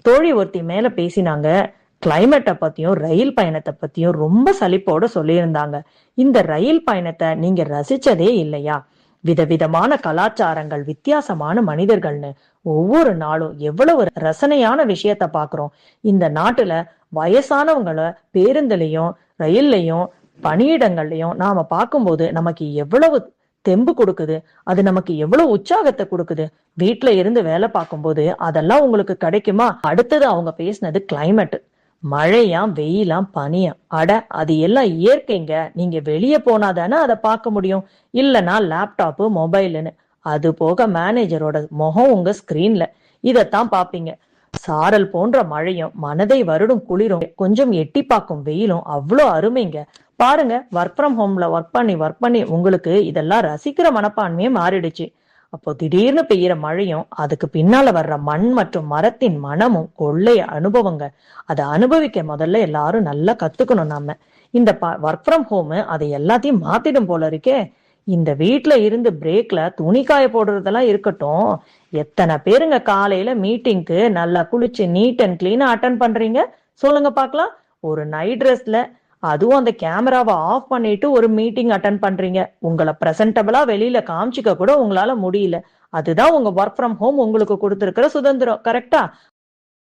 தோழி ஒருத்தி மேல பேசினாங்க. கிளைமேட்டை பத்தியும் ரயில் பயணத்தை பத்தியும் ரொம்ப சலிப்போட சொல்லியிருந்தாங்க. இந்த ரயில் பயணத்தை நீங்க ரசிச்சதே இல்லையா? விதவிதமான கலாச்சாரங்கள், வித்தியாசமான மனிதர்கள்னு ஒவ்வொரு நாளும் எவ்வளவு ரசனையான விஷயத்த பாக்குறோம். இந்த நாட்டுல வயசானவங்கள பேருந்துலயும் ரயில்லையும் பணியிடங்கள்லயும் நாம பார்க்கும்போது நமக்கு எவ்வளவு தெம்பு கொடுக்குது, அது நமக்கு எவ்வளவு உற்சாகத்தை கொடுக்குது. வீட்டுல இருந்து வேலை பார்க்கும்போது அதெல்லாம் உங்களுக்கு கிடைக்குமா? அடுத்தது அவங்க பேசினது கிளைமேட். மழையாம் வெயிலாம் பனியாம், அட அது எல்லாம் இயற்கைங்க. நீங்க வெளியே போனாதானே அதை பார்க்க முடியும், இல்லனா லேப்டாப்பு மொபைல்னு. அது போக மேனேஜரோட முகம் உங்க ஸ்கிரீன்ல, இதத்தான் பாப்பீங்க. சாரல் போன்ற மழையும் மனதை வருடும் குளிரும் கொஞ்சம் எட்டி பார்க்கும் வெயிலும் அவ்வளோ அருமைங்க. பாருங்க, ஒர்க் ஃப்ரம் ஹோம்ல ஒர்க் பண்ணி உங்களுக்கு இதெல்லாம் ரசிக்கிற மனப்பான்மையே மாறிடுச்சு. அப்போ திடீர்னு பெய்யற மழையும் அதுக்கு பின்னால வர்ற மண் மற்றும் மரத்தின் மனமும் கொள்ளை அனுபவங்க. அதை அனுபவிக்க முதல்ல எல்லாரும் நல்லா கத்துக்கணும். நாம இந்த ஒர்க் ஃப்ரம் ஹோம் அதை எல்லாத்தையும் மாத்திடும் போல இருக்கே. இந்த வீட்டுல இருந்து பிரேக்ல துணி காய போடுறதெல்லாம் இருக்கட்டும், எத்தனை பேருங்க காலையில மீட்டிங்க்கு நல்லா குளிச்சு நீட் அண்ட் கிளீனா அட்டன் பண்றீங்க? சொல்லுங்க பாக்கலாம். ஒரு நைட் ட்ரெஸ்ல, அதுவும் அந்த கேமராவை ஆஃப் பண்ணிட்டு ஒரு மீட்டிங் அட்டன் பண்றீங்க. உங்களை பிரசன்டபிளா வெளியில காமிச்சிக்க கூட உங்களால முடியல. அதுதான் உங்க ஒர்க் ஃப்ரம் ஹோம் உங்களுக்கு கொடுத்திருக்கிற சுதந்திரம். கரெக்டா?